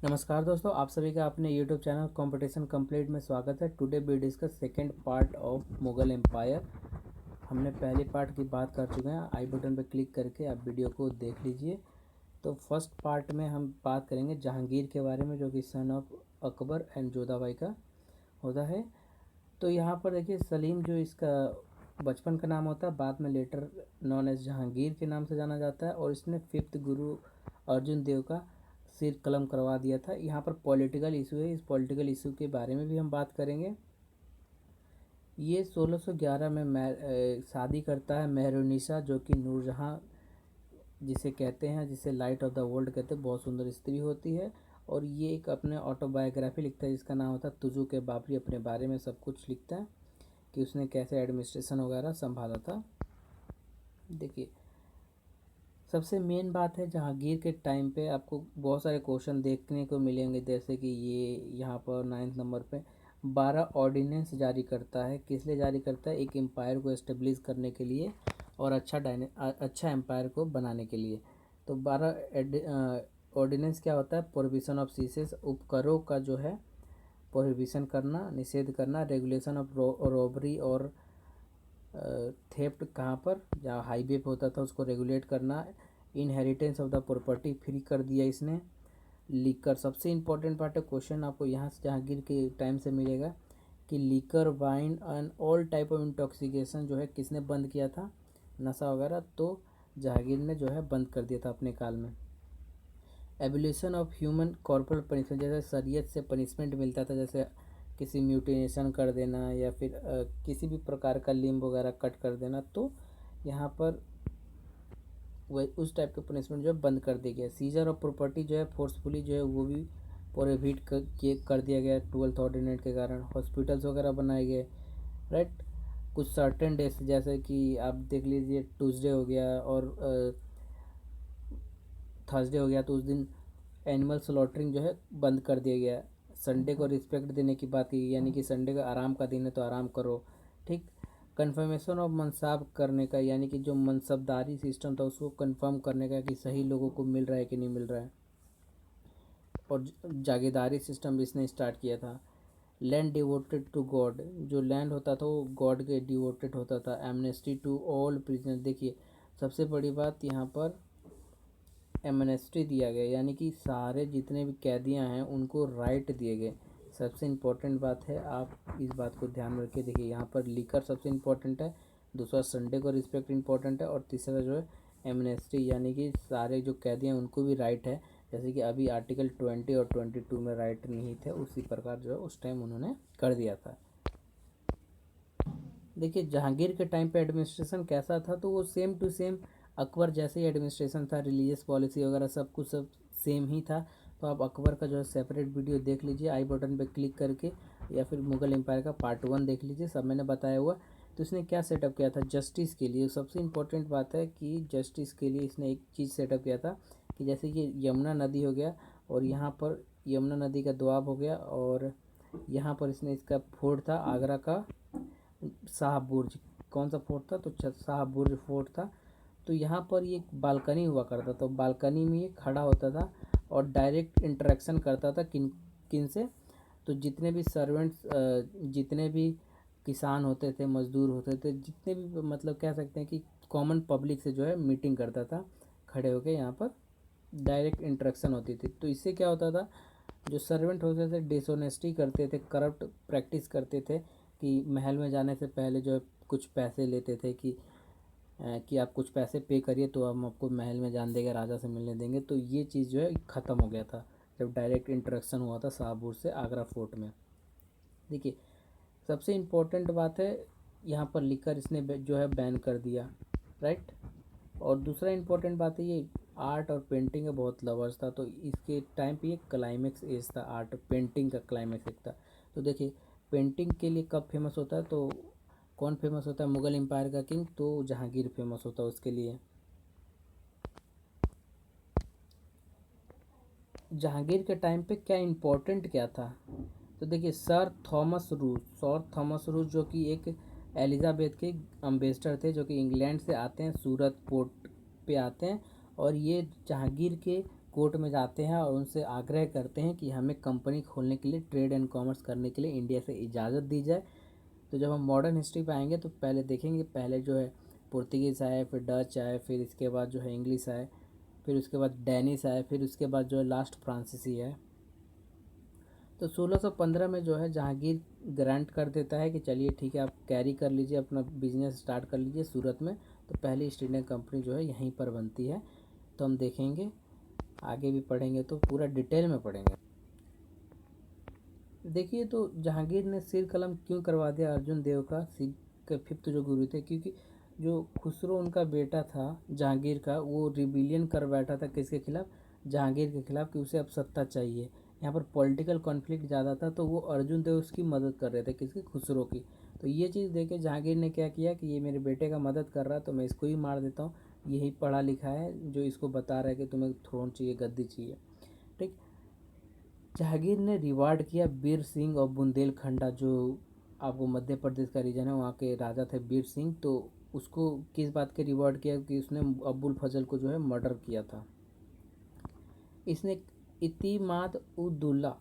नमस्कार दोस्तों, आप सभी का अपने YouTube चैनल कंपटीशन कंप्लीट में स्वागत है। Today we discuss second part of Mughal empire. हमने पहले पार्ट की बात कर चुके हैं। आई बटन पर क्लिक करके आप वीडियो को देख लीजिए। तो फर्स्ट पार्ट में हम बात करेंगे जहांगीर के बारे में, जो कि son of Akbar and Jodha Bai का होता है। तो यहाँ पर देखिए, सलीम जो इसका बचपन का नाम होता है, बाद में लेटर नॉन एज जहांगीर के नाम से जाना जाता है। और इसने 5th गुरु अर्जुन देव का सिर कलम करवा दिया था। यहाँ पर पॉलिटिकल इशू है, इस पॉलिटिकल इशू के बारे में भी हम बात करेंगे। ये 1611 में शादी करता है मेहरुनिसा, जो कि नूरजहाँ जिसे कहते हैं, जिसे लाइट ऑफ द वर्ल्ड कहते हैं, बहुत सुंदर स्त्री होती है। और ये एक अपने ऑटोबायोग्राफी लिखता है जिसका नाम होता है तुजू के बाबरी। अपने बारे में सब कुछ लिखता है कि उसने कैसे एडमिनिस्ट्रेशन वगैरह संभाला था। देखिए, सबसे मेन बात है, जहांगीर के टाइम पे आपको बहुत सारे क्वेश्चन देखने को मिलेंगे। जैसे कि ये यहाँ पर 9th नंबर पे 12 ऑर्डिनेंस जारी करता है। किस लिए जारी करता है? एक एम्पायर को एस्टेब्लिश करने के लिए और अच्छा एम्पायर को बनाने के लिए। तो 12 ऑर्डिनेंस क्या होता है? प्रोहिबिशन ऑफ सीसेस, उपकरों का जो है प्रोहिबिशन करना, निषेध करना। रेगुलेशन ऑफ रॉबरी और थेफ्ट, कहाँ पर? जहाँ हाईवे पे होता था उसको रेगुलेट करना। Inheritance of the property free कर दिया इसने। लीकर, सबसे इम्पोर्टेंट पार्ट है, क्वेश्चन आपको यहाँ से जहांगीर के टाइम से मिलेगा कि liquor, wine and all type of intoxication जो है किसने बंद किया था? नशा वगैरह तो जहांगीर ने जो है बंद कर दिया था अपने काल में। Abolition of human corporal punishment, जैसे शरीयत से पनिशमेंट मिलता था, जैसे किसी म्यूटिनेशन कर देना या फिर किसी भी प्रकार का लिम्ब वगैरह कट कर देना, तो यहाँ पर वही उस टाइप के पनिशमेंट जो है बंद कर दिया गया। सीजर ऑफ प्रॉपर्टी जो है फोर्सफुली जो है वो भी प्रोहिबिट कर दिया गया 12th ऑर्डिनेंस के कारण। हॉस्पिटल्स वगैरह बनाए गए, राइट। कुछ सर्टेन डेज, जैसे कि आप देख लीजिए ट्यूसडे हो गया और थर्सडे हो गया, तो उस दिन एनिमल स्लॉटरिंग जो है बंद कर दिया गया। संडे को रिस्पेक्ट देने की बात की, यानी कि संडे का आराम का दिन है तो आराम करो, ठीक। कन्फर्मेशन ऑफ मनसाब करने का, यानी कि जो मनसबदारी सिस्टम था उसको कंफर्म करने का कि सही लोगों को मिल रहा है कि नहीं मिल रहा है। और जागीरदारी सिस्टम भी इसने स्टार्ट किया था। लैंड डिवोटेड टू गॉड, जो लैंड होता था वो गॉड के डिवोटेड होता था। एमनेस्टी टू ऑल प्रिजनर, देखिए सबसे बड़ी बात यहाँ पर एमनेस्टी दिया गया, यानी कि सारे जितने भी कैदियां हैं उनको राइट दिए गए। सबसे इम्पोर्टेंट बात है, आप इस बात को ध्यान में रखिए। देखिए यहाँ पर लीकर सबसे इम्पोर्टेंट है, दूसरा संडे को रिस्पेक्ट इम्पोर्टेंट है, और तीसरा जो है एमनेस्टी, यानी कि सारे जो कैदी हैं उनको भी राइट है। जैसे कि अभी आर्टिकल 20 और 22 में राइट नहीं थे, उसी प्रकार जो है उस टाइम उन्होंने कर दिया था। देखिए जहांगीर के टाइम पे एडमिनिस्ट्रेशन कैसा था, तो वो सेम टू सेम अकबर जैसे ही एडमिनिस्ट्रेशन था। रिलीजियस पॉलिसी वगैरह सब कुछ सब सेम ही था। तो आप अकबर का जो है सेपरेट वीडियो देख लीजिए आई बटन पे क्लिक करके, या फिर मुगल एम्पायर का पार्ट 1 देख लीजिए, सब मैंने बताया हुआ। तो इसने क्या सेटअप किया था? जस्टिस के लिए सबसे इम्पोर्टेंट बात है कि जस्टिस के लिए इसने एक चीज़ सेटअप किया था कि जैसे कि यमुना नदी हो गया, और यहाँ पर यमुना नदी का दोआब हो गया, और यहाँ पर इसने इसका फोर्ट था आगरा का शाह बुर्ज। कौन सा फोर्ट था? तो शाह बुर्ज फोर्ट था। तो यहाँ पर ये बालकनी हुआ करता था, तो बालकनी में ये खड़ा होता था और डायरेक्ट इंटरेक्शन करता था किन किन से? तो जितने भी सर्वेंट्स, जितने भी किसान होते थे, मजदूर होते थे, जितने भी मतलब कह सकते हैं कि कॉमन पब्लिक से जो है मीटिंग करता था खड़े होके। यहाँ पर डायरेक्ट इंटरेक्शन होती थी। तो इससे क्या होता था, जो सर्वेंट होते थे डिसऑनेस्टी करते थे, करप्ट प्रैक्टिस करते थे, कि महल में जाने से पहले जो है कुछ पैसे लेते थे कि आप कुछ पैसे पे करिए तो हम आपको महल में जान देंगे, राजा से मिलने देंगे। तो ये चीज़ जो है ख़त्म हो गया था जब डायरेक्ट इंटरेक्शन हुआ था शाहपुर से आगरा फोर्ट में। देखिए सबसे इम्पोर्टेंट बात है, यहाँ पर लिखकर इसने जो है बैन कर दिया, राइट। और दूसरा इम्पोर्टेंट बात है, ये आर्ट और पेंटिंग का बहुत लवर्स था। तो इसके टाइम पे ये क्लाइमेक्स एज था, आर्ट पेंटिंग का क्लाइमेक्स एक था। तो देखिए पेंटिंग के लिए कब फेमस होता है, तो कौन फेमस होता है? मुगल एम्पायर का किंग, तो जहांगीर फेमस होता है उसके लिए। जहांगीर के टाइम पे क्या इम्पोर्टेंट क्या था? तो देखिए सर थॉमस रूज जो कि एक एलिजाबेथ के अम्बेसडर थे, जो कि इंग्लैंड से आते हैं, सूरत पोर्ट पे आते हैं, और ये जहांगीर के कोर्ट में जाते हैं और उनसे आग्रह करते हैं कि हमें कंपनी खोलने के लिए, ट्रेड एंड कॉमर्स करने के लिए इंडिया से इजाज़त दी जाए। तो जब हम मॉडर्न हिस्ट्री पे आएंगे तो पहले देखेंगे, पहले जो है पुर्तगीज़ आए, फिर डच आए, फिर इसके बाद जो है इंग्लिश आए, फिर उसके बाद डैनिश आए, फिर उसके बाद जो है लास्ट फ्रांसीसी है। तो 1615 में जो है जहांगीर ग्रांट कर देता है कि चलिए ठीक है, आप कैरी कर लीजिए, अपना बिजनेस स्टार्ट कर लीजिए सूरत में। तो पहली ईस्ट इंडिया कंपनी जो है यहीं पर बनती है। तो हम देखेंगे, आगे भी पढ़ेंगे तो पूरा डिटेल में पढ़ेंगे। देखिए, तो जहांगीर ने सिर कलम क्यों करवा दिया अर्जुन देव का, सिख के फिफ्थ जो गुरु थे, क्योंकि जो खुसरो उनका बेटा था जहांगीर का, वो रिबिलियन कर बैठा था किसके खिलाफ, जहांगीर के खिलाफ, कि उसे अब सत्ता चाहिए। यहाँ पर पॉलिटिकल कॉन्फ्लिक्ट ज़्यादा था, तो वो अर्जुन देव उसकी मदद कर रहे थे, किसकी, खुसरो की। तो ये चीज़ देख के जहांगीर ने क्या किया कि ये मेरे बेटे का मदद कर रहा है तो मैं इसको ही मार देता हूँ। यही पढ़ा लिखा है जो इसको बता रहा है कि तुम्हें थ्रोन चाहिए, गद्दी चाहिए। ठीक। जहांगीर ने रिवार्ड किया बीर सिंह और बुंदेलखंडा, जो आपको मध्य प्रदेश का रीजन है, वहाँ के राजा थे बीर सिंह। तो उसको किस बात के रिवार्ड किया कि उसने अबुल फजल को जो है मर्डर किया था। इसने इतिमाद उद्दौला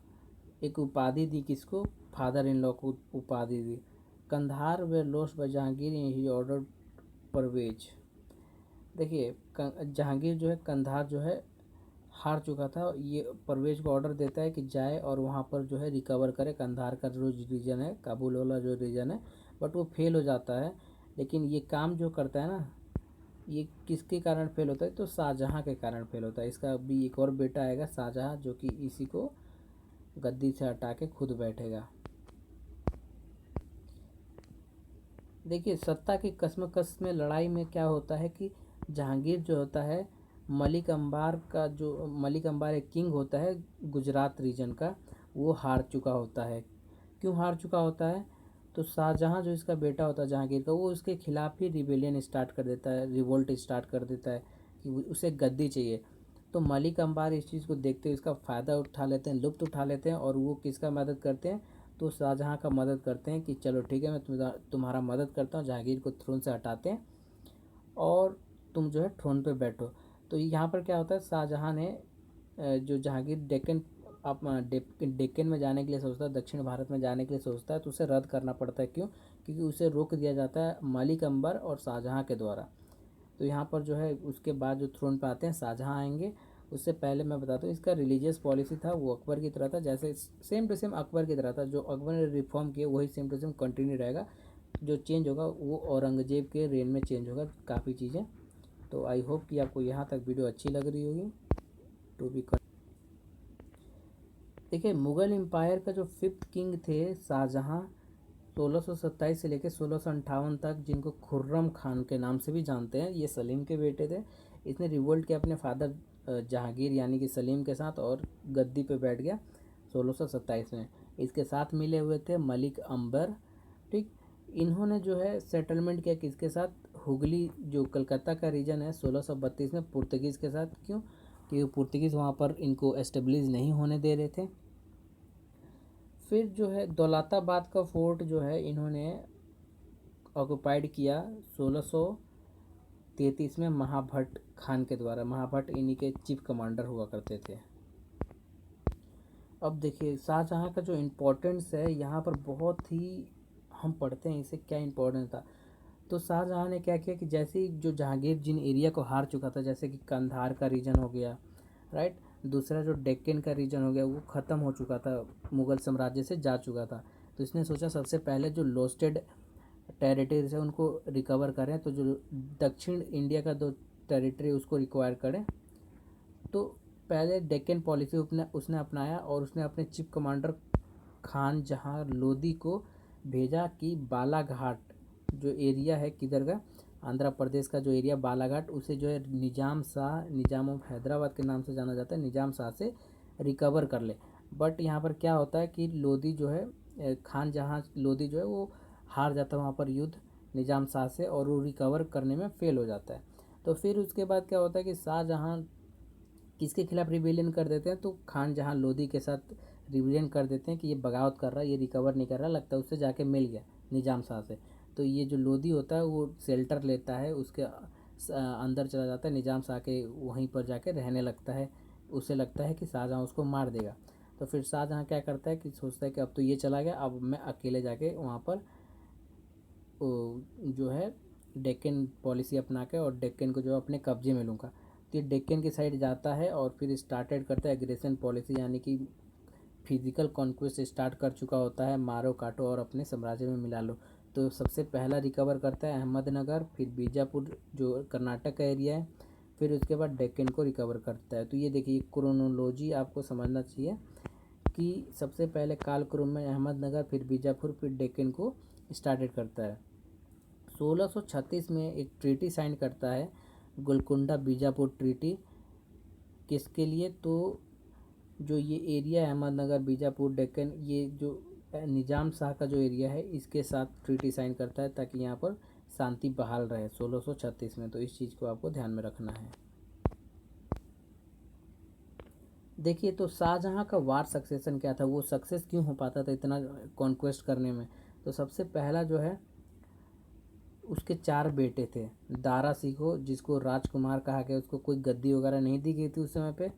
एक उपाधि दी, किसको, फादर इन लॉ को उपाधि दी। Kandahar was lost by Jahangir in he order Parvez. देखिए, जहांगीर जो है कंधार जो है हार चुका था, ये परवेज को ऑर्डर देता है कि जाए और वहाँ पर जो है रिकवर करे कंधार का जो रीजन है, काबुल वाला जो रीजन है। बट वो फेल हो जाता है। लेकिन ये काम जो करता है ना, ये किसके कारण फेल होता है, तो शाहजहाँ के कारण फेल होता है। इसका भी एक और बेटा आएगा शाहजहाँ, जो कि इसी को गद्दी से हटा के खुद बैठेगा। देखिए, सत्ता की कश्मकश में, लड़ाई में क्या होता है कि जहांगीर जो होता है, मलिक अंबार का, जो मलिक अंबार एक किंग होता है गुजरात रीजन का, वो हार चुका होता है। क्यों हार चुका होता है, तो शाहजहाँ जो इसका बेटा होता है जहांगीर का, वो उसके खिलाफ ही रिबेलियन स्टार्ट कर देता है, रिवोल्ट स्टार्ट कर देता है कि उसे गद्दी चाहिए। तो मलिक अंबार इस चीज़ को देखते हुए इसका फ़ायदा उठा लेते हैं, लुत्फ़ उठा लेते हैं, और वो किसका मदद करते हैं, तो शाहजहाँ का मदद करते हैं कि चलो ठीक है, मैं तुम्हारा मदद करता हूँ, जहांगीर को थ्रोन से हटाते हैं और तुम जो है थ्रोन पे बैठो। तो यहाँ पर क्या होता है, शाहजहाँ ने जो जहांगीर डेक्कन डेक्कन में जाने के लिए सोचता है, दक्षिण भारत में जाने के लिए सोचता है, तो उसे रद्द करना पड़ता है। क्यों, क्योंकि उसे रोक दिया जाता है मलिक अंबर और शाहजहाँ के द्वारा। तो यहाँ पर जो है उसके बाद जो थ्रोन पे आते हैं शाहजहाँ आएंगे। उससे पहले मैं बताता हूँ, इसका रिलीजियस पॉलिसी था वो अकबर की तरह था, जैसे सेम टू सेम अकबर की तरह था। जो अकबर ने रिफॉर्म किया वही सेम टू सेम कंटिन्यू रहेगा। जो चेंज होगा वो औरंगजेब के रेन में चेंज होगा काफ़ी चीज़ें। तो आई होप कि आपको यहाँ तक वीडियो अच्छी लग रही होगी। टू बी, देखिए, मुग़ल एम्पायर का जो फिफ्थ किंग थे शाहजहाँ, 1627 से लेकर 1658 तक, जिनको खुर्रम खान के नाम से भी जानते हैं, ये सलीम के बेटे थे। इसने रिवोल्ट किया अपने फादर जहांगीर यानी कि सलीम के साथ और गद्दी पे बैठ गया 1627 में। इसके साथ मिले हुए थे मलिक अंबर। ठीक। इन्होंने जो है सेटलमेंट किया किसके साथ, हुगली जो कलकत्ता का रीजन है, 1632 में पुर्तगीज़ के साथ। क्यों, क्योंकि पुर्तगीज़ वहाँ पर इनको एस्टेब्लिश नहीं होने दे रहे थे। फिर जो है दौलताबाद का फोर्ट जो है इन्होंने ऑक्युपाइड किया 1633 में महाभट्ट खान के द्वारा। महाभट्ट इन्हीं के चीफ कमांडर हुआ करते थे। अब देखिए, शाहजहाँ का जो इम्पोर्टेंस है यहाँ पर बहुत ही, हम पढ़ते हैं इसे क्या इम्पोर्टेंस था। तो शाहजहाँ ने क्या किया कि जैसे ही जो जहांगीर जिन एरिया को हार चुका था, जैसे कि कंधार का रीजन हो गया, राइट, दूसरा जो डेक्कन का रीजन हो गया, वो ख़त्म हो चुका था, मुग़ल साम्राज्य से जा चुका था। तो इसने सोचा सबसे पहले जो लॉस्टेड टेरिटरीज है उनको रिकवर करें। तो जो दक्षिण इंडिया का दो टेरिटरी उसको रिक्वायर करें। तो पहले डेक्कन पॉलिसी उसने अपनाया और उसने अपने चीफ कमांडर खान जहाँ लोधी को भेजा कि बालाघाट जो एरिया है, किधर का, आंध्र प्रदेश का जो एरिया बालाघाट, उसे जो है निज़ाम शाह, निज़ाम ऑफ हैदराबाद के नाम से जाना जाता है, निज़ाम शाह से रिकवर कर ले। बट यहाँ पर क्या होता है कि लोधी जो है, खान जहाँ लोधी जो है वो हार जाता है वहाँ पर युद्ध निज़ाम शाह से, और वो रिकवर करने में फेल हो जाता है। तो फिर उसके बाद क्या होता है कि शाहजहाँ किसके खिलाफ रिबेलियन कर देते हैं, तो खान जहाँ लोधी के साथ रिबेलियन कर देते हैं कि ये बगावत कर रहा है, ये रिकवर नहीं कर रहा, लगता है उससे जाके मिल गया निज़ाम शाह से। तो ये जो लोधी होता है वो शेल्टर लेता है, उसके अंदर चला जाता है निज़ाम शाह के, वहीं पर जाके रहने लगता है उसे लगता है कि शाहजहाँ उसको मार देगा। तो फिर शाहजहाँ क्या करता है कि सोचता है कि अब तो ये चला गया, अब मैं अकेले जाके वहाँ पर जो है डेक्कन पॉलिसी अपना के और डेक्कन को जो है अपने कब्जे में लूँगा। तो ये डेक्कन की साइड जाता है और फिर स्टार्टेड करता है एग्रेशन पॉलिसी, यानी कि फिजिकल कॉन्क्वेस्ट स्टार्ट कर चुका होता है, मारो काटो और अपने साम्राज्य में मिला लो। तो सबसे पहला रिकवर करता है अहमदनगर, फिर बीजापुर जो कर्नाटक का एरिया है, फिर उसके बाद डेक्कन को रिकवर करता है। तो ये देखिए क्रोनोलॉजी आपको समझना चाहिए कि सबसे पहले कालक्रम में अहमदनगर, फिर बीजापुर, फिर डेक्कन को स्टार्टेड करता है। 1636 में एक ट्रीटी साइन करता है, गोलकुंडा बीजापुर ट्रीटी। किसके लिए? तो जो ये एरिया है अहमदनगर, बीजापुर, डेक्कन, ये जो निज़ाम शाह का जो एरिया है इसके साथ ट्रीटी साइन करता है ताकि यहाँ पर शांति बहाल रहे 1636 में। तो इस चीज़ को आपको ध्यान में रखना है। देखिए तो शाहजहाँ का वार सक्सेशन क्या था, वो सक्सेस क्यों हो पाता था इतना कॉन्क्वेस्ट करने में? तो सबसे पहला जो है उसके 4 बेटे थे। दारा सिकोह जिसको राजकुमार कहा गया, उसको कोई गद्दी वगैरह नहीं दी गई थी उस समय पे।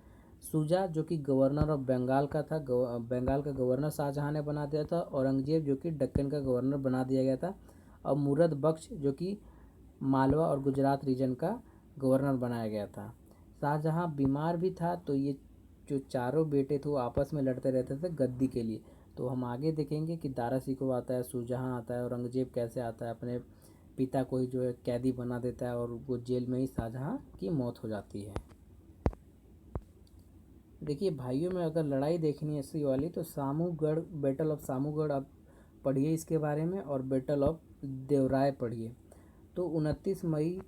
शुजा जो कि गवर्नर ऑफ बंगाल का था, बंगाल का गवर्नर शाहजहाँ ने बना दिया था। औरंगजेब जो कि दक्कन का गवर्नर बना दिया गया था। और मुराद बख्श जो कि मालवा और गुजरात रीजन का गवर्नर बनाया गया था। शाहजहाँ बीमार भी था, तो ये जो चारों बेटे थे वो आपस में लड़ते रहते थे गद्दी के लिए। तो हम आगे देखेंगे कि दारा सिकोह आता है, शाहजहाँ आता है, औरंगजेब कैसे आता है, अपने पिता को ही जो है कैदी बना देता है और वो जेल में ही शाहजहाँ की मौत हो जाती है। देखिए भाइयों में अगर लड़ाई देखनी है ऐसी वाली तो सामूगढ़, बैटल ऑफ सामूगढ़ आप पढ़िए इसके बारे में, और बैटल ऑफ देवराय पढ़िए। तो 29 मई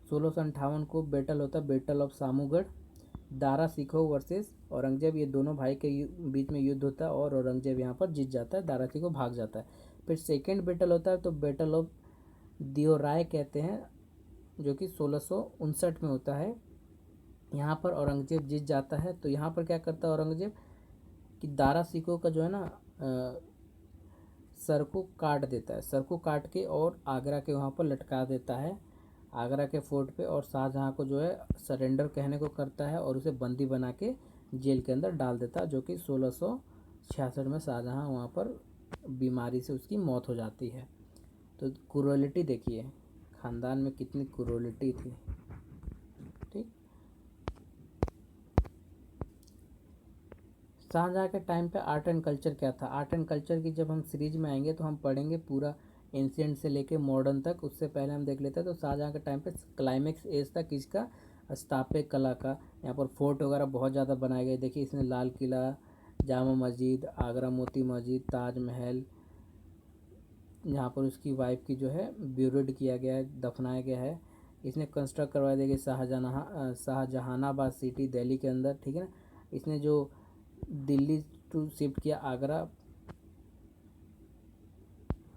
1658 को बैटल होता है, battle of Samugarh. Dara Shikoh versus Aurangzeb, ये दोनों भाई के बीच में युद्ध होता है और औरंगजेब यहाँ पर जीत जाता है, दारा सिकोह भाग जाता है। फिर सेकेंड बैटल होता है तो बैटल ऑफ दियोराय कहते हैं, जो कि 1659 में होता है। यहाँ पर औरंगजेब जीत जाता है। तो यहाँ पर क्या करता है औरंगजेब कि दारा सिकोह का जो है ना सर को काट देता है, सर को काट के और आगरा के वहाँ पर लटका देता है, आगरा के फोर्ट पे। और शाहजहाँ को जो है सरेंडर कहने को करता है और उसे बंदी बना के जेल के अंदर डाल देता है, जो कि 1666 में शाहजहाँ वहाँ पर बीमारी से उसकी मौत हो जाती है। तो क्रूरलिटी देखिए ख़ानदान में कितनी क्रूरलिटी थी। ठीक। शाहजहाँ के टाइम पे आर्ट एंड कल्चर क्या था? आर्ट एंड कल्चर की जब हम सीरीज में आएंगे तो हम पढ़ेंगे पूरा एंशियंट से लेके मॉडर्न तक। उससे पहले हम देख लेते हैं तो शाहजहाँ के टाइम पे क्लाइमेक्स एज था किसका? स्थापत्य कला का। यहाँ पर फोर्ट वगैरह बहुत ज़्यादा बनाए गए। देखिए इसमें लाल किला, जामा मस्जिद, आगरा मोती मस्जिद, ताजमहल, यहाँ पर उसकी वाइफ की जो है ब्यूरिड किया गया है, दफनाया गया है। इसने कंस्ट्रक्ट करवाया। देखिए शाहजहानाबाद सिटी दिल्ली के अंदर, ठीक है ना। इसने जो दिल्ली टू शिफ्ट किया आगरा,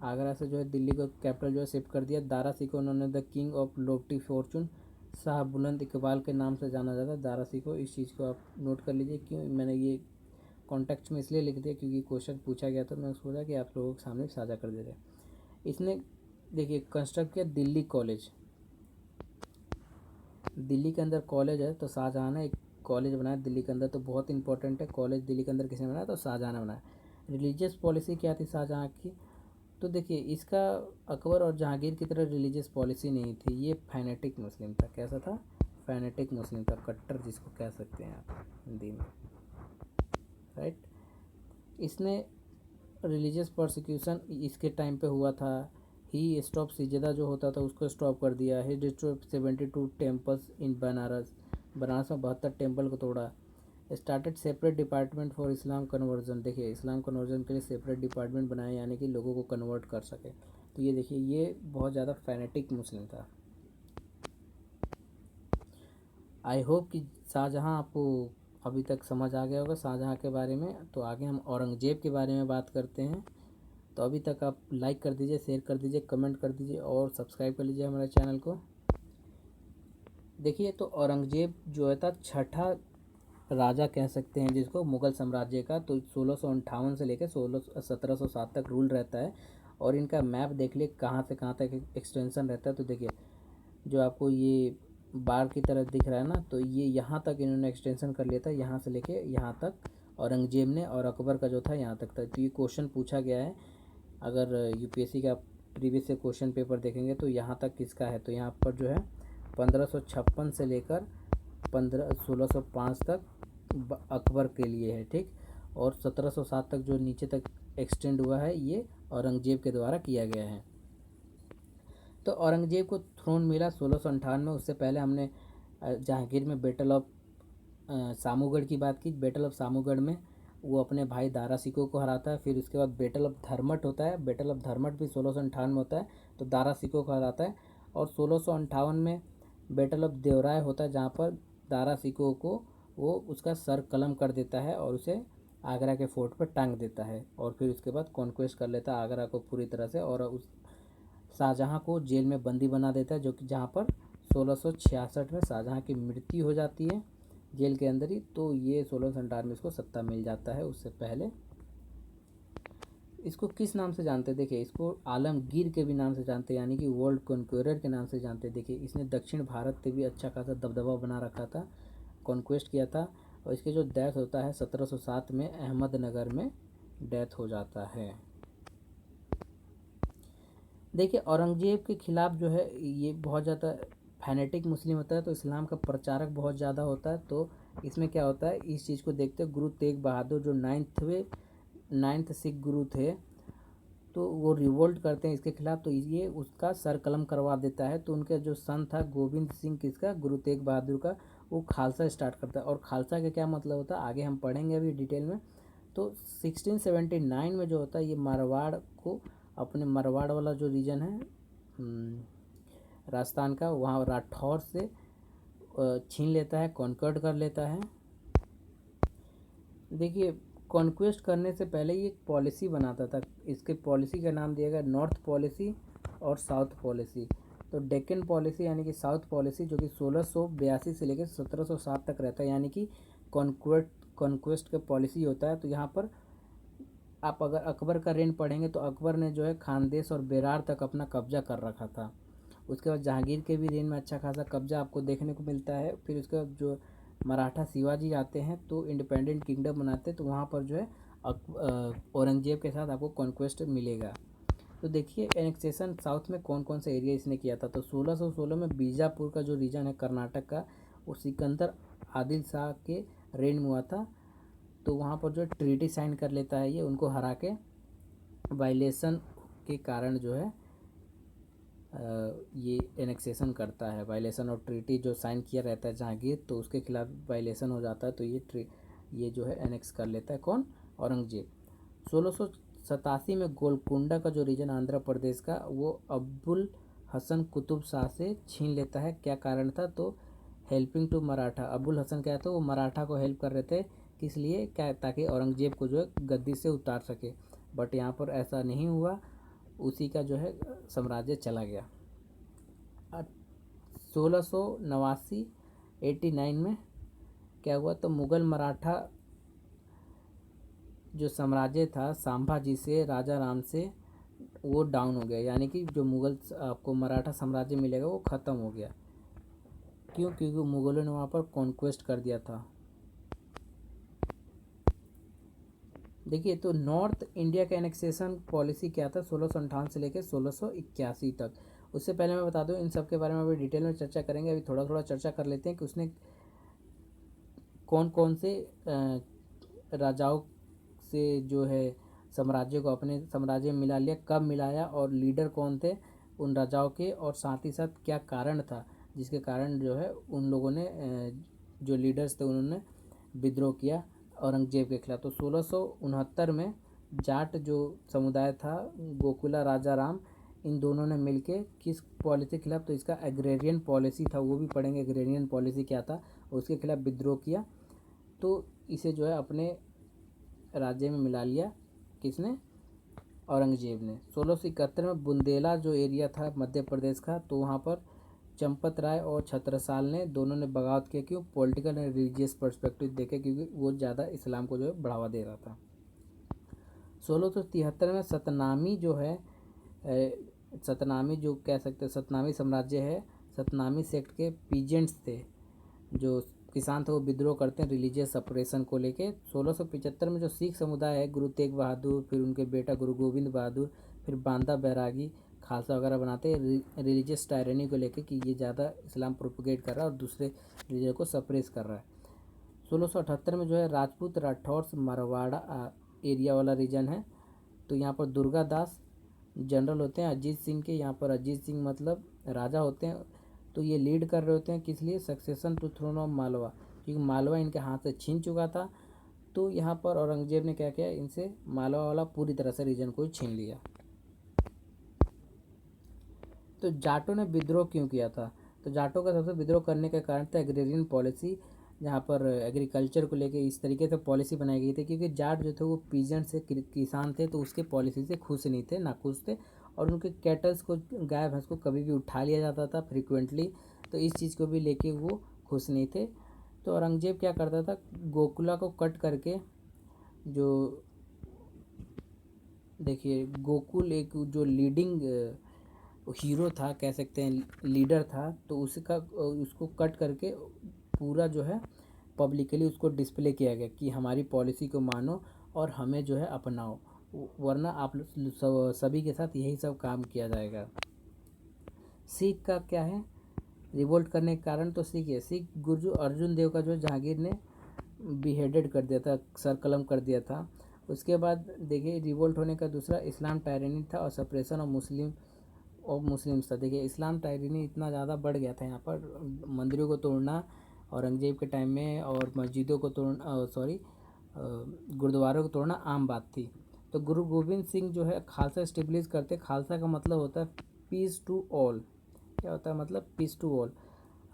आगरा से जो है दिल्ली को कैपिटल जो है शिफ्ट कर दिया। दारा सिकोह उन्होंने the king of Loftie Fortune, Shah बुलंद इकबाल के नाम से जाना जाता है दारा सिकोह। इस चीज़ को आप नोट कर लीजिए। क्यों मैंने ये कॉन्टेक्स्ट में इसलिए लिख दिया क्योंकि क्वेश्चन पूछा गया था, मैं सोचा कि आप लोगों के सामने साझा कर दे रहे। इसने देखिए कंस्ट्रक्ट किया दिल्ली कॉलेज, दिल्ली के अंदर कॉलेज है तो शाहजहाँ ने एक कॉलेज बनाया दिल्ली के अंदर, तो बहुत इंपॉर्टेंट है। कॉलेज दिल्ली के अंदर किसने बनाया? तो शाहजहाँ ने बनाया। रिलीजियस पॉलिसी क्या थी शाहजहाँ की? तो देखिए इसका अकबर और जहांगीर की तरह रिलीजियस पॉलिसी नहीं थी, ये फैनेटिक मुस्लिम था। कैसा था? फैनेटिक मुस्लिम था, कट्टर जिसको कह सकते हैं आप हिंदी में, राइट। इसने रिलीजियस प्रोसिक्यूशन इसके टाइम पे हुआ था। ही स्टॉप सिजदा जो होता था उसको स्टॉप कर दिया। He destroy 72 temples in Banaras, Banaras में 72 टेम्पल को तोड़ा। Started separate department for Islam conversion, देखिए इस्लाम कन्वर्जन के लिए सेपरेट डिपार्टमेंट बनाए, यानी कि लोगों को कन्वर्ट कर सके। तो ये देखिए ये बहुत ज़्यादा फैनेटिक मुस्लिम था। आई होप कि शाहजहाँ आपको अभी तक समझ आ गया होगा शाहजहाँ के बारे में। तो आगे हम औरंगजेब के बारे में बात करते हैं। तो अभी तक आप लाइक कर दीजिए, शेयर कर दीजिए, कमेंट कर दीजिए और सब्सक्राइब कर लीजिए हमारे चैनल को। देखिए तो औरंगजेब जो है था छठा राजा कह सकते हैं जिसको मुग़ल साम्राज्य का। तो 1658 से लेकर 1707 तक रूल रहता है। और इनका मैप देख लिए कहाँ से कहाँ तक एक्सटेंशन रहता है। तो देखिए जो आपको ये बार की तरह दिख रहा है ना, तो ये यहाँ तक इन्होंने एक्सटेंशन कर लिया था, यहाँ से लेके यहाँ तक औरंगजेब ने, और अकबर का जो था यहाँ तक था। तो ये क्वेश्चन पूछा गया है, अगर यूपीएससी का प्रीवियस से क्वेश्चन पेपर देखेंगे तो यहाँ तक किसका है, तो यहाँ पर जो है 1556 से लेकर 1605 तक अकबर के लिए है, ठीक। और 1707 तक जो नीचे तक एक्सटेंड हुआ है ये औरंगजेब के द्वारा किया गया है। तो औरंगजेब को थ्रोन मिला 1658 में। उससे पहले हमने जहांगीर में बैटल ऑफ सामूगढ़ की बात की। बैटल ऑफ सामूगढ़ में वो अपने भाई दारा सिकोह को हराता है। फिर उसके बाद बैटल ऑफ धर्मट होता है। बैटल ऑफ धर्मट भी 1658 में होता है, तो दारा सिकोह को हराता है। और 1658 में बैटल ऑफ देवराय होता है, जहाँ पर दारा सिकोह को वो उसका सर कलम कर देता है और उसे आगरा के फोर्ट पर टांग देता है। और फिर उसके बाद कॉन्क्वेस्ट कर लेता है आगरा को पूरी तरह से, और उस शाहजहाँ को जेल में बंदी बना देता है, जो कि जहाँ पर 1666 में शाहजहाँ की मृत्यु हो जाती है जेल के अंदर ही। तो ये 1658 में इसको सत्ता मिल जाता है। उससे पहले इसको किस नाम से जानते हैं, देखिए इसको आलमगीर के भी नाम से जानते हैं, यानी कि वर्ल्ड कॉन्क्वेरर के नाम से जानते हैं। देखिए इसने दक्षिण भारत पे भी अच्छा खासा दबदबा बना रखा था, कॉन्क्वेस्ट किया था। और इसके जो डेथ होता है 1707 में अहमदनगर में डेथ हो जाता है। देखिए औरंगजेब के खिलाफ जो है ये बहुत ज़्यादा फैनेटिक मुस्लिम होता है, तो इस्लाम का प्रचारक बहुत ज़्यादा होता है। तो इसमें क्या होता है, इस चीज़ को देखते गुरु तेग बहादुर जो नाइन्थ सिख गुरु थे, तो वो रिवोल्ट करते हैं इसके खिलाफ। तो ये उसका सर कलम करवा देता है। तो उनका जो सन था गोविंद सिंह, किसका, गुरु तेग बहादुर का, वो खालसा स्टार्ट करता है। और खालसा का क्या मतलब होता है आगे हम पढ़ेंगे अभी डिटेल में। तो 1679 में जो होता है ये मारवाड़ को, अपने मारवाड़ वाला जो रीजन है राजस्थान का, वहाँ राठौर से छीन लेता है, कॉन्कर्ड कर लेता है। देखिए कॉन्क्वेस्ट करने से पहले ये एक पॉलिसी बनाता था। इसके पॉलिसी का नाम दिया गया नॉर्थ पॉलिसी और साउथ पॉलिसी। तो डेक्कन पॉलिसी यानी कि साउथ पॉलिसी, जो कि 1682 से लेकर 1707 तक रहता है, यानी कि कॉन्क्वेस्ट का पॉलिसी होता है। तो यहाँ पर आप अगर अकबर का रेन पढ़ेंगे तो अकबर ने जो है खानदेश और बेरार तक अपना कब्जा कर रखा था। उसके बाद जहांगीर के भी रेन में अच्छा खासा कब्जा आपको देखने को मिलता है। फिर उसके बाद जो मराठा शिवाजी आते हैं तो इंडिपेंडेंट किंगडम बनाते हैं, तो वहाँ पर जो है औरंगजेब के साथ आपको कॉन्क्वेस्ट मिलेगा। तो देखिए एनेक्सेशन साउथ में कौन कौन सा एरिया इसने किया था। तो 1616 में बीजापुर का जो रीजन है कर्नाटक का, वो सिकंदर आदिल शाह के रेन में हुआ था। तो वहाँ पर जो ट्रीटी साइन कर लेता है ये, उनको हरा के। वायलेशन के कारण जो है ये एनेक्सेशन करता है। वायलेशन और ट्रीटी जो साइन किया रहता है जहांगीर, तो उसके खिलाफ वायलेशन हो जाता है, तो ये जो है एनेक्स कर लेता है कौन, औरंगजेब। 1687 में गोलकुंडा का जो रीजन आंध्र प्रदेश का, वो अब्बुल हसन कुतुब शाह से छीन लेता है। क्या कारण था, तो हेल्पिंग टू मराठा। अब्बुल हसन क्या था, वो मराठा को हेल्प कर रहे थे, किस लिए, क्या, ताकि औरंगजेब को जो है गद्दी से उतार सके। बट यहाँ पर ऐसा नहीं हुआ, उसी का जो है साम्राज्य चला गया। 1689 89 में क्या हुआ, तो मुग़ल मराठा जो साम्राज्य था संभाजी से, राजा राम से, वो डाउन हो गया। यानी कि जो मुग़ल आपको मराठा साम्राज्य मिलेगा वो ख़त्म हो गया। क्यों, क्योंकि मुग़लों ने वहाँ पर कॉन्क्वेस्ट कर दिया था। देखिए तो नॉर्थ इंडिया का एनेक्सेशन पॉलिसी क्या था 1658 से लेकर 1681 तक। उससे पहले मैं बता दूं, इन सब के बारे में अभी डिटेल में चर्चा करेंगे। अभी थोड़ा थोड़ा चर्चा कर लेते हैं कि उसने कौन कौन से राजाओं से जो है साम्राज्य को अपने साम्राज्य में मिला लिया, कब मिलाया, और लीडर कौन थे उन राजाओं के, और साथ ही साथ क्या कारण था जिसके कारण जो है उन लोगों ने जो लीडर्स थे उन्होंने विद्रोह किया औरंगजेब के खिलाफ। तो 1669 में जाट जो समुदाय था, गोकुला राजा राम, इन दोनों ने मिलके किस पॉलिसी के खिलाफ, तो इसका एग्रेरियन पॉलिसी था, वो भी पढ़ेंगे एग्रेरियन पॉलिसी क्या था, उसके खिलाफ विद्रोह किया। तो इसे जो है अपने राज्य में मिला लिया, किसने, औरंगजेब ने। 1671 में बुंदेला जो एरिया था मध्य प्रदेश का, तो वहाँ पर चंपत राय और छत्रसाल ने दोनों ने बगावत किया। क्यों, पॉलिटिकल एंड रिलीजियस पर्सपेक्टिव देखे, क्योंकि वो ज़्यादा इस्लाम को जो है बढ़ावा दे रहा था। 1673 में सतनामी जो है सतनामी जो कह सकते हैं सतनामी साम्राज्य है, सतनामी सेक्ट के पीजेंट्स थे, जो किसान थे, वो विद्रोह करते हैं रिलीजियस सप्रेशन को लेके। 1675 में जो सिख समुदाय है, गुरु तेग बहादुर, फिर उनके बेटा गुरु गोविंद बहादुर, फिर बांदा बैरागी, खालसा वगैरह बनाते हैं रिलीजियस टायरनी को लेके कि ये ज़्यादा इस्लाम प्रोपोगेट कर रहा है और दूसरे रिलीजन को सप्रेस कर रहा है। 1678 में जो है राजपूत राठौर मरवाड़ा एरिया वाला रीजन है, तो यहाँ पर दुर्गा दास जनरल होते हैं अजीत सिंह के। यहाँ पर अजीत सिंह मतलब राजा होते हैं, तो ये लीड कर रहे होते हैं किस लिए, succession to throne of Malwa, क्योंकि मालवा इनके हाथ से छीन चुका था। तो यहाँ पर औरंगजेब ने क्या किया, इनसे मालवा वाला पूरी तरह से रीजन को छीन लिया। तो जाटों ने विद्रोह क्यों किया था, तो जाटों का सबसे विद्रोह करने का कारण था एग्रेरियन पॉलिसी, जहाँ पर एग्रीकल्चर को लेके इस तरीके से पॉलिसी बनाई गई थी, क्योंकि जाट जो थे वो पीजेंट से किसान थे, तो उसके पॉलिसी से खुश नहीं थे, नाखुश थे, और उनके कैटल्स को, गाय भैंस को कभी भी उठा लिया जाता था फ्रिक्वेंटली, तो इस चीज़ को भी लेके वो खुश नहीं थे। तो औरंगजेब क्या करता था, गोकुला को कट करके, जो देखिए गोकुल एक जो लीडिंग हीरो था, कह सकते हैं लीडर था, तो उसको कट करके पूरा जो है पब्लिकली उसको डिस्प्ले किया गया कि हमारी पॉलिसी को मानो और हमें जो है अपनाओ, वरना आप सभी के साथ यही सब काम किया जाएगा। सिख का क्या है रिवोल्ट करने के कारण, तो सिख है, सिख गुरु अर्जुन देव का जो जहांगीर ने बिहेडेड कर दिया था, सर कलम कर दिया था। उसके बाद देखिए रिवोल्ट होने का दूसरा इस्लाम टायरनी था और सप्रेशन ऑफ मुस्लिम्स था। देखिए इस्लाम टायरनी इतना ज़्यादा बढ़ गया था, यहाँ पर मंदिरों को तोड़ना औरंगजेब के टाइम में, और मस्जिदों को तोड़ना, गुरुद्वारों को तोड़ना आम बात थी। तो गुरु गोविंद सिंह जो है खालसा स्टेब्लिश करते, खालसा का मतलब होता है पीस टू ऑल। क्या होता है मतलब, peace to all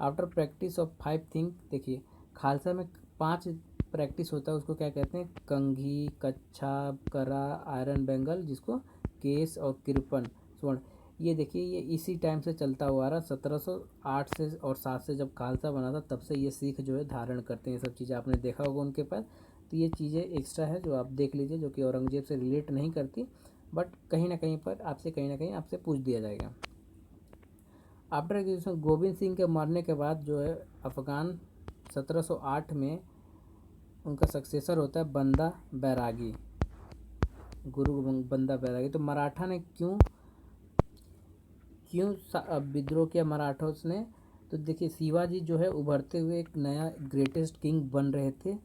after practice of 5 thing. देखिए खालसा में 5 प्रैक्टिस होता है, उसको क्या कहते हैं, कंघी, कच्छा, करा, आयरन बेंगल, जिसको केस और कृपन स्वर्ण। ये देखिए ये इसी टाइम से चलता हुआ आ रहा, 1708 से और 7 से जब खालसा बना था, तब से ये सिख जो है धारण करते हैं। ये सब चीज़ें आपने देखा होगा उनके पास, तो ये चीज़ें एक्स्ट्रा है जो आप देख लीजिए, जो कि औरंगजेब से रिलेट नहीं करती, बट कहीं ना कहीं आपसे पूछ दिया जाएगा। आफ्टर एग्जीक्यूशन गोविंद सिंह के मरने के बाद जो है अफगान 1708 में उनका सक्सेसर होता है बंदा बैरागी, गुरु बंदा बैरागी। तो मराठा ने क्यों विद्रोह किया मराठों ने, तो देखिए शिवाजी जो है उभरते हुए एक नया ग्रेटेस्ट किंग बन रहे थे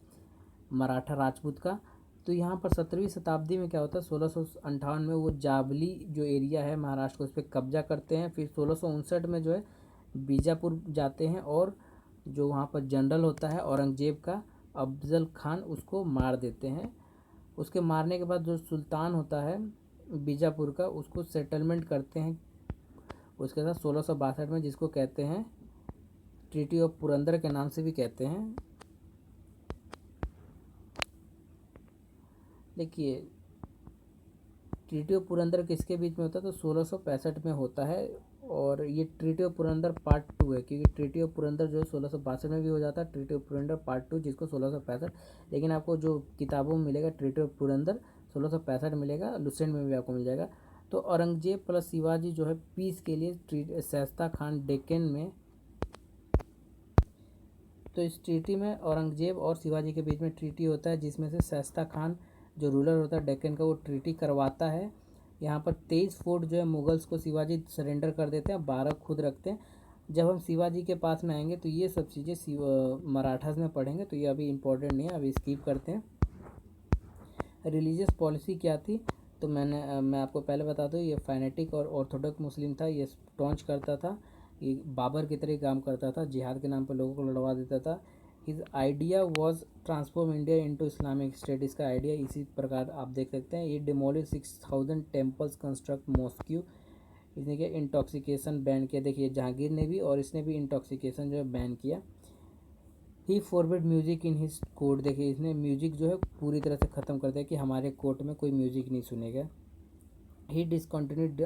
मराठा राजपूत का। तो यहाँ पर 17वीं शताब्दी में क्या होता है, 1658 में वो जावली जो एरिया है महाराष्ट्र को, उस पर कब्जा करते हैं। फिर 1659 में जो है बीजापुर जाते हैं, और जो वहाँ पर जनरल होता है औरंगजेब का अफजल खान, उसको मार देते हैं। उसके मारने के बाद जो सुल्तान होता है बीजापुर का, उसको सेटलमेंट करते हैं उसके साथ 1662 में, जिसको कहते हैं ट्रीटी ऑफ पुरंदर के नाम से भी कहते हैं। देखिए ट्रीटी ऑफ पुरंदर किसके बीच में होता है, तो 1665 में होता है, और ये ट्रीटी ऑफ पुरंदर पार्ट 2 है, क्योंकि ट्रीटी ऑफ पुरंदर जो है 1662 में भी हो जाता है, ट्रीटी ऑफ पुरंदर पार्ट 2 जिसको 1665, लेकिन आपको जो किताबों में मिलेगा ट्रीटी ऑफ पुरंदर 1665 मिलेगा, लुसेंट में भी आपको मिल जाएगा। तो औरंगजेब प्लस शिवाजी जो है पीस के लिए शाइस्ता खान डेक्कन में, तो इस ट्रीटी में औरंगजेब और शिवाजी के बीच में ट्रीटी होता है, जिसमें से शाइस्ता खान जो रूलर होता है डेक्कन का, वो ट्रीटी करवाता है। यहाँ पर 23 फोर्ट जो है मुगल्स को शिवाजी सरेंडर कर देते हैं, 12 खुद रखते हैं। जब हम शिवाजी के पास में आएंगे तो ये सब चीज़ें मराठास में पढ़ेंगे, तो ये अभी इम्पोर्टेंट नहीं है, अभी स्किप करते हैं। रिलीजियस पॉलिसी क्या थी, तो मैं आपको पहले बता दूँ, ये फाइनेटिक और ऑर्थोडॉक्स मुस्लिम था, ये टॉन्च करता था, ये बाबर की तरह काम करता था, जिहाद के नाम पर लोगों को लड़वा देता था। His idea was transform India into Islamic state, इसका आइडिया इसी प्रकार आप देख सकते हैं। ये डिमोलिश 6000 टेम्पल्स, कंस्ट्रक्ट मॉस्क्यू, इसने क्या इंटॉक्सिकेशन बैन किया। देखिए जहांगीर ने भी और इसने भी इंटॉक्सिकेशन जो है बैन किया। He forbid music in his court, देखिए इसने म्यूजिक जो है पूरी तरह से ख़त्म कर दिया कि हमारे कोर्ट में कोई म्यूजिक नहीं सुनेगा। ही डिसकंटिन्यूड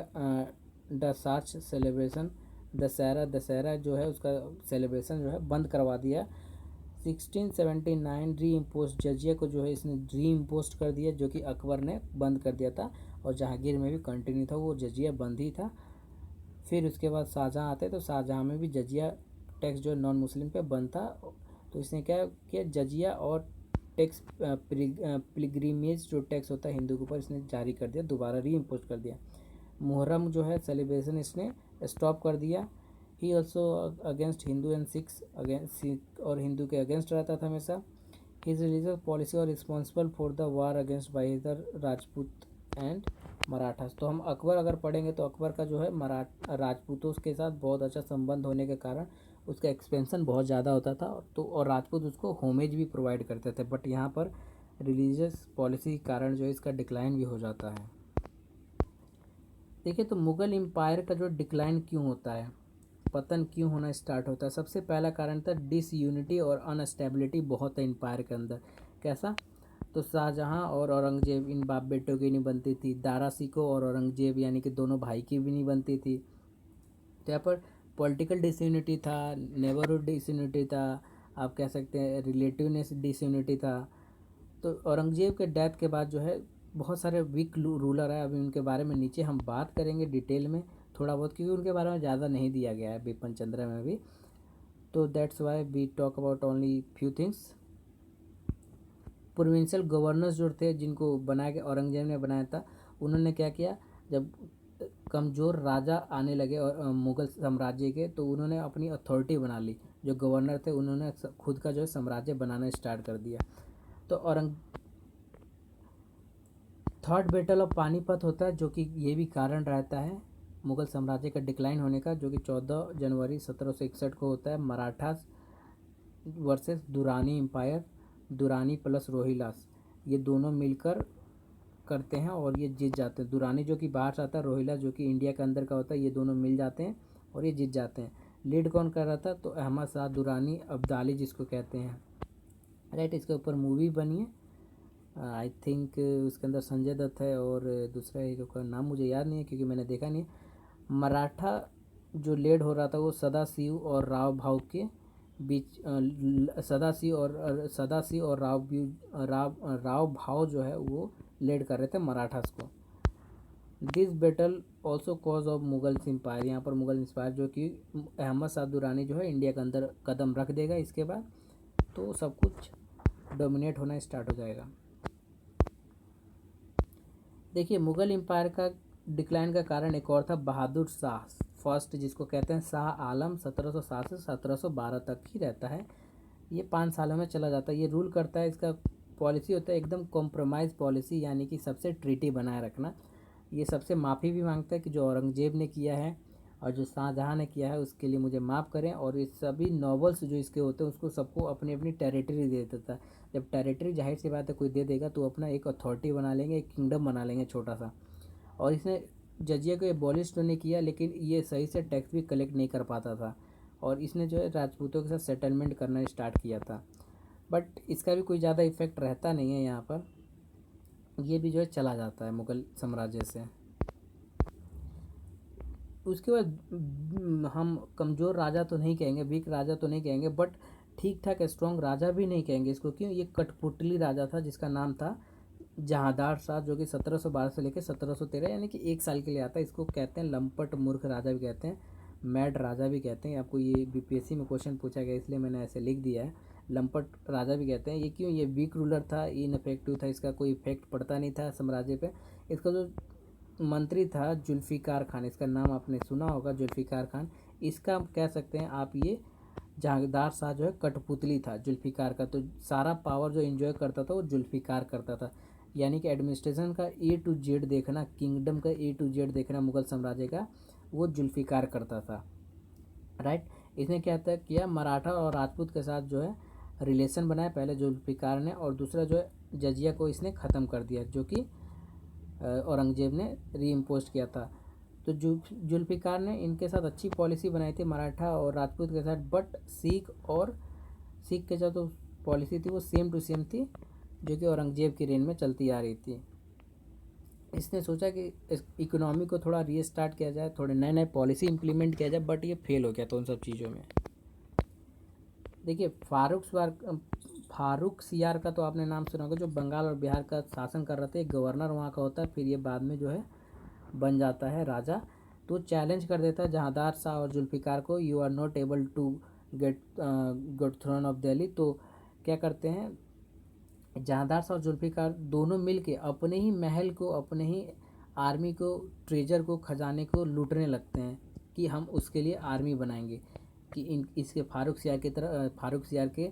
द सार्च सेलिब्रेशन, दशहरा जो है उसका सेलिब्रेशन जो है बंद करवा दिया। 1679 री इम्पोज जजिया को जो है इसने री इम्पोज कर दिया, जो कि अकबर ने बंद कर दिया था, और जहांगीर में भी कंटिन्यू था, वो जजिया बंद ही था। फिर उसके बाद शाहजहाँ आते, तो शाहजहाँ में भी जजिया टैक्स जो नॉन मुस्लिम पे बंद था, तो इसने क्या किया, जजिया और टैक्स पिलग्रिमेज जो टैक्स होता है हिंदू के ऊपर, इसने जारी कर दिया, दोबारा री इम्पोज कर दिया। मुहर्रम जो है सेलिब्रेशन इसने स्टॉप कर दिया। He also against Hindu and Sikhs, against Sikh और हिंदू के अगेंस्ट रहता था हमेशा। हिज रिलीजियस पॉलिसी और responsible for the war against बाइदर राजपूत एंड मराठास। तो हम अकबर अगर पढ़ेंगे तो अकबर का जो है राजपूतों के साथ बहुत अच्छा संबंध होने के कारण उसका एक्सपेंशन बहुत ज़्यादा होता था, तो और राजपूत उसको होमेज भी प्रोवाइड करते थे। बट यहाँ पर रिलीजियस पॉलिसी के कारण जो है इसका डिक्लाइन भी हो जाता है। देखिए, तो मुग़ल एम्पायर का जो डिक्लाइन क्यों होता है, पतन क्यों होना स्टार्ट होता है, सबसे पहला कारण था डिसयूनिटी और अनस्टेबिलिटी बहुत है एम्पायर के अंदर। कैसा, तो शाहजहाँ और औरंगजेब इन बाप बेटों की नहीं बनती थी, दारा सिकोह और औरंगजेब यानी कि दोनों भाई की भी नहीं बनती थी। तो यहाँ पर पॉलिटिकल डिसयूनिटी था, नेबरहुड डिसयूनिटी था, आप कह सकते हैं रिलेटिवनेस डिसयूनिटी था। तो औरंगजेब के डेथ के बाद जो है बहुत सारे वीक रूलर है, अभी उनके बारे में नीचे हम बात करेंगे डिटेल में थोड़ा बहुत, क्योंकि उनके बारे में ज़्यादा नहीं दिया गया है बिपिन चंद्र में भी, तो that's why we talk about only few things. Provincial governors जो थे जिनको बनाया गया, औरंगजेब ने बनाया था, उन्होंने क्या किया, जब कमज़ोर राजा आने लगे और मुग़ल साम्राज्य के, तो उन्होंने अपनी अथॉरिटी बना ली। जो गवर्नर थे उन्होंने खुद का जो है साम्राज्य बनाना स्टार्ट कर दिया। तो थर्ड बैटल ऑफ पानीपत होता है, जो कि ये भी कारण रहता है मुग़ल साम्राज्य का डिक्लाइन होने का, जो कि 14 जनवरी 1761 को होता है। Marathas versus Durrani empire, Durrani plus Rohillas, ये दोनों मिलकर करते हैं और ये जीत जाते हैं। दुरानी जो कि बाहर से आता है, रोहिला जो कि इंडिया के अंदर का होता है, ये दोनों मिल जाते हैं और ये जीत जाते हैं। लीड कौन कर रहा था, तो अहमद शाह दुरानी अब्दाली जिसको कहते हैं, राइट। इसके ऊपर मूवी बनी है, आई थिंक उसके अंदर संजय दत्त है और दूसरा हीरो का नाम मुझे याद नहीं है क्योंकि मैंने देखा नहीं है। मराठा जो लीड हो रहा था वो सदाशिव और राव भाव के बीच, सदाशिव और राव भाव जो है वो लीड कर रहे थे मराठास को। This battle also cause of Mughal empire, यहाँ पर मुगल एम्पायर जो कि अहमद शाह दुरानी जो है इंडिया के अंदर कदम रख देगा, इसके बाद तो सब कुछ डोमिनेट होना स्टार्ट हो जाएगा। देखिए, मुग़ल एम्पायर का डिक्लाइन का कारण एक और था, बहादुर शाह फर्स्ट जिसको कहते हैं, शाह आलम 1707 से 1712 तक ही रहता है। ये 5 सालों में चला जाता है। ये रूल करता है, इसका पॉलिसी होता है एकदम कॉम्प्रोमाइज़ पॉलिसी, यानी कि सबसे ट्रीटी बनाए रखना। ये सबसे माफ़ी भी मांगता है कि जो औरंगजेब ने किया है और जो शाहजहाँ ने किया है उसके लिए मुझे माफ़ करें, और ये सभी नॉवल्स जो इसके होते हैं उसको सबको अपनी अपनी टेरिटरी दे देता है। जब टेरिटरी जाहिर सी बात है कोई दे देगा तो अपना एक अथॉरिटी बना लेंगे, एक किंगडम बना लेंगे छोटा सा। और इसने जजिया को एबॉलिश तो नहीं किया, लेकिन ये सही से टैक्स भी कलेक्ट नहीं कर पाता था, और इसने जो है राजपूतों के साथ सेटलमेंट करना स्टार्ट किया था। बट इसका भी कोई ज़्यादा इफेक्ट रहता नहीं है यहाँ पर, ये भी जो है चला जाता है मुग़ल साम्राज्य से। उसके बाद हम कमज़ोर राजा तो नहीं कहेंगे, वीक राजा तो नहीं कहेंगे, बट ठीक ठाक स्ट्रॉन्ग राजा भी नहीं कहेंगे इसको, क्यों, ये कठपुतली राजा था जिसका नाम था जहांदार शाह, जो कि 1712 से लेकर 1713 यानी कि 1 साल के लिए आता है। इसको कहते हैं लंपट मूर्ख राजा भी कहते हैं, मैड राजा भी कहते हैं। आपको ये बीपीएससी में क्वेश्चन पूछा गया इसलिए मैंने ऐसे लिख दिया है, लंपट राजा भी कहते हैं। ये क्यों, ये वीक रूलर था, इनफेक्टिव था, इसका कोई इफेक्ट पड़ता नहीं था साम्राज्य पे। इसका जो मंत्री था जुल्फ़िकार खान, इसका नाम आपने सुना होगा, जुल्फ़िकार खान। इसका कह सकते हैं आप, ये जहांगीर शाह जो है कठपुतली था जुल्फ़िकार का, तो सारा पावर जो एंजॉय करता था वो जुल्फ़िकार करता था। यानी कि एडमिनिस्ट्रेशन का ए टू जेड देखना, किंगडम का ए टू जेड देखना मुग़ल साम्राज्य का, वो जुल्फ़िकार करता था, राइट। इसने क्या था किया, मराठा और राजपूत के साथ जो है रिलेशन बनाया पहले जुल्फ़िकार ने, और दूसरा जो है जजिया को इसने ख़त्म कर दिया, जो कि औरंगजेब ने री इम्पोज किया था। तो जुल्फ़िकार ने इनके साथ अच्छी पॉलिसी बनाई थी मराठा और राजपूत के साथ, बट सिख के साथ तो पॉलिसी थी वो सेम टू सेम थी, जो कि औरंगजेब की रेन में चलती आ रही थी। इसने सोचा कि इस इकोनॉमी को थोड़ा रीस्टार्ट किया जाए, थोड़े नए नए पॉलिसी इंप्लीमेंट किया जाए, बट ये फेल हो गया था उन सब चीज़ों में। देखिए, फारूक सियार का तो आपने नाम सुना होगा, जो बंगाल और बिहार का शासन कर रहे थे, गवर्नर वहाँ का होता है, फिर ये बाद में जो है बन जाता है राजा। तो चैलेंज कर देता है जहांदार शाह और जुल्फ़िकार को, you are not able to get throne of Delhi. तो क्या करते हैं, जहांदार शाह और जुल्फ़िकार दोनों मिलके अपने ही महल को, अपने ही आर्मी को, ट्रेजर को, खजाने को लूटने लगते हैं कि हम उसके लिए आर्मी बनाएंगे, कि इसके फारूक सियार की तरह, फारूक सियार के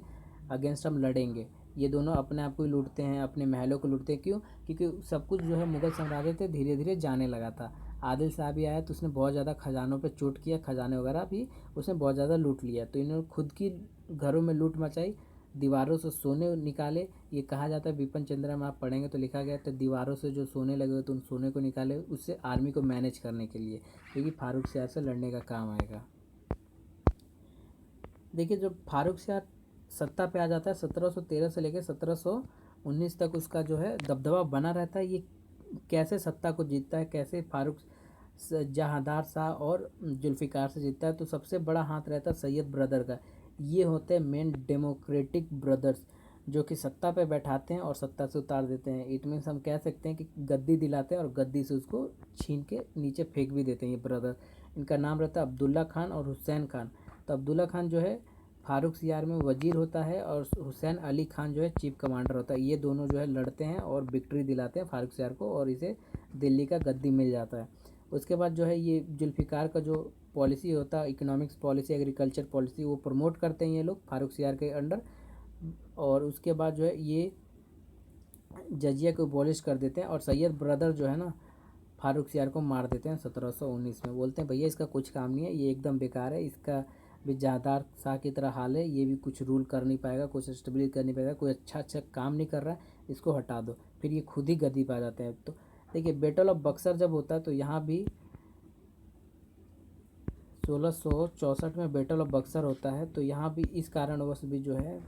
अगेंस्ट हम लड़ेंगे। ये दोनों अपने आप को ही लूटते हैं, अपने महलों को लूटते हैं। क्यों? क्योंकि सब कुछ जो है मुग़ल साम्राज्य से धीरे धीरे जाने लगा था। आदिल शाह भी आया तो उसने बहुत ज़्यादा खजानों पे चोट किया, खजाने वगैरह भी उसने बहुत ज़्यादा लूट लिया। तो इन्होंने खुद की घरों में लूट मचाई, दीवारों से सोने निकाले। ये कहा जाता है विपिन चंद्रा में आप पढ़ेंगे तो लिखा गया, तो दीवारों से जो सोने लगे तो उन सोने को निकाले, उससे आर्मी को मैनेज करने के लिए, क्योंकि फारूक सियार से लड़ने का काम आएगा। देखिए, जब फारूक सियार सत्ता पे आ जाता है 1713 से लेकर 1719 तक उसका जो है दबदबा बना रहता है। ये कैसे सत्ता को जीतता है, कैसे फारूक जहांदार शाह और जुल्फ़िकार से जीतता है, तो सबसे बड़ा हाथ रहता है सैयद ब्रदर का। ये होते हैं मेन डेमोक्रेटिक ब्रदर्स, जो कि सत्ता पे बैठाते हैं और सत्ता से उतार देते हैं। इट मीन्स हम कह सकते हैं कि गद्दी दिलाते हैं और गद्दी से उसको छीन के नीचे फेंक भी देते हैं ये ब्रदर। इनका नाम रहता है अब्दुल्ला खान और हुसैन खान। तो अब्दुल्ला खान जो है फारूक सियार में वजीर होता है और हुसैन अली खान जो है चीफ कमांडर होता है। ये दोनों जो है लड़ते हैं और विक्ट्री दिलाते हैं फारूक सियार को, और इसे दिल्ली का गद्दी मिल जाता है। उसके बाद जो है ये जुल्फ़िकार का जो पॉलिसी होता है, इकोनॉमिक्स पॉलिसी, एग्रीकल्चर पॉलिसी, वो प्रमोट करते हैं ये लोग फारूक सियार के अंडर। और उसके बाद जो है ये जजिया को अबॉलिश कर देते हैं, और सैयद ब्रदर जो है ना फारूक सियार को मार देते हैं 1719 में। बोलते हैं भैया इसका कुछ काम नहीं है, ये एकदम बेकार है, इसका भी जहांदार शाह की तरह हाल है, ये भी कुछ रूल कर नहीं पाएगा, कुछ स्टेबिलिटी कर नहीं पाएगा, कोई अच्छा काम नहीं कर रहा है, इसको हटा दो। फिर ये खुद ही गद्दी पा जाते हैं। तो देखिए, बैटल ऑफ बक्सर जब होता है तो यहाँ भी 1664 में बैटल ऑफ बक्सर होता है, तो यहाँ भी इस कारणवश भी जो है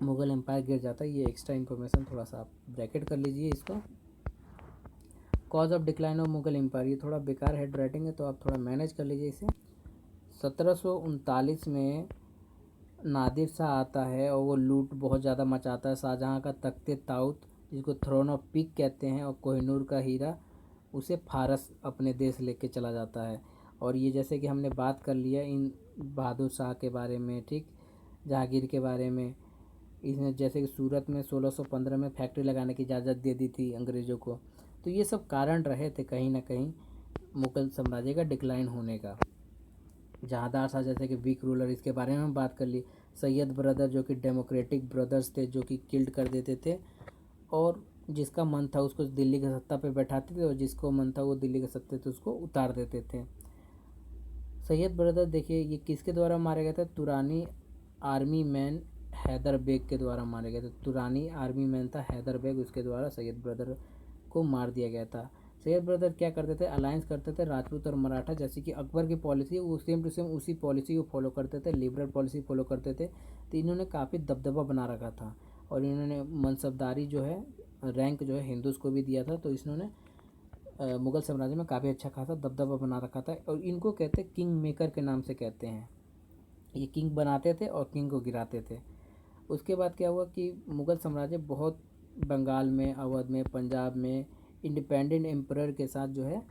मुग़ल एम्पायर गिर जाता है। ये एक्स्ट्रा इन्फॉर्मेशन थोड़ा सा आप ब्रैकेट कर लीजिए इसको। Cause of decline of Mughal empire, ये थोड़ा बेकार हेड राइटिंग है तो आप थोड़ा मैनेज कर लीजिए इसे। 1739 में नादिर शाह आता है और वो लूट बहुत ज़्यादा मचाता है। शाहजहाँ का तख्ते ताऊत, जिसको थ्रोन ऑफ पीक कहते हैं, और कोहिनूर का हीरा, उसे फारस अपने देश लेके चला जाता है। और ये जैसे कि हमने बात कर लिया इन बहादुर शाह के बारे में, ठीक, जहांगीर के बारे में। इसने जैसे कि सूरत में 1615 में फैक्ट्री लगाने की इजाज़त दे दी थी अंग्रेज़ों को। तो ये सब कारण रहे थे कहीं ना कहीं मुग़ल साम्राज्य का डिक्लाइन होने का। जहांदार शाह जैसे कि वीक रूलर, इसके बारे में हम बात कर ली। सैयद ब्रदर जो कि डेमोक्रेटिक ब्रदर्स थे, जो कि किल्ड कर देते थे, और जिसका मन था उसको दिल्ली की सत्ता पे बैठाते थे, और जिसको मन था वो दिल्ली के सत्ता थे उसको उतार देते थे। सैयद ब्रदर देखिए ये किसके द्वारा मारे गए थे? तुरानी आर्मी मैन हैदर बेग के द्वारा मारे गए थे। तुरानी आर्मी मैन था हैदर बेग, उसके द्वारा सैयद ब्रदर को मार दिया गया था। सैयद ब्रदर क्या करते थे? अलायंस करते थे राजपूत और मराठा, जैसे कि अकबर की पॉलिसी, वो सेम टू सेम उसी पॉलिसी को फॉलो करते थे, लिबरल पॉलिसी फॉलो करते थे। तो इन्होंने काफ़ी दबदबा बना रखा था, और इन्होंने मनसबदारी जो है, रैंक जो है हिंदूज को भी दिया था। तो इन्होंने मुग़ल साम्राज्य में काफ़ी अच्छा खासा दबदबा बना रखा था, और इनको कहते हैं किंग मेकर के नाम से कहते हैं। ये किंग बनाते थे और किंग को गिराते थे। उसके बाद क्या हुआ कि मुग़ल साम्राज्य बहुत बंगाल में, अवध में, पंजाब में इंडिपेंडेंट एम्परर के साथ जो है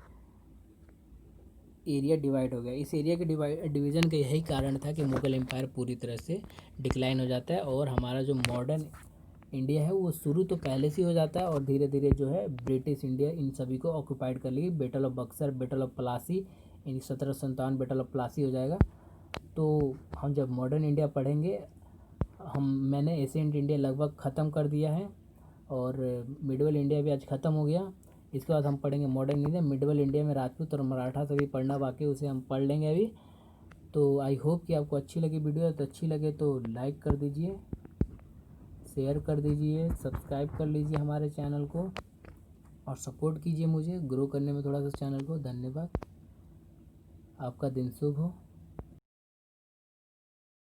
एरिया डिवाइड हो गया। इस एरिया के डिवीज़न का यही कारण था कि मुग़ल एम्पायर पूरी तरह से डिक्लाइन हो जाता है, और हमारा जो मॉडर्न इंडिया है वो शुरू तो पहले से हो जाता है, और धीरे धीरे जो है ब्रिटिश इंडिया इन सभी को ऑक्यूपाइड कर लेगी। Battle of Buxar, battle of Plassey, in 1757 battle of Plassey हो जाएगा। तो हम जब मॉडर्न इंडिया पढ़ेंगे, मैंने एशियंट इंडिया लगभग ख़त्म कर दिया है, और मिडवल इंडिया भी आज ख़त्म हो गया। इसके बाद हम पढ़ेंगे मॉडर्न इंडिया। मिडवल इंडिया में राजपूत और मराठा सभी पढ़ना बाकी, उसे हम पढ़ लेंगे अभी। तो आई होप कि आपको अच्छी लगी वीडियो। तो अच्छी लगे तो लाइक कर दीजिए, शेयर कर दीजिए, सब्सक्राइब कर लीजिए हमारे चैनल को, और सपोर्ट कीजिए मुझे ग्रो करने में थोड़ा सा चैनल को। धन्यवाद, आपका दिन शुभ हो।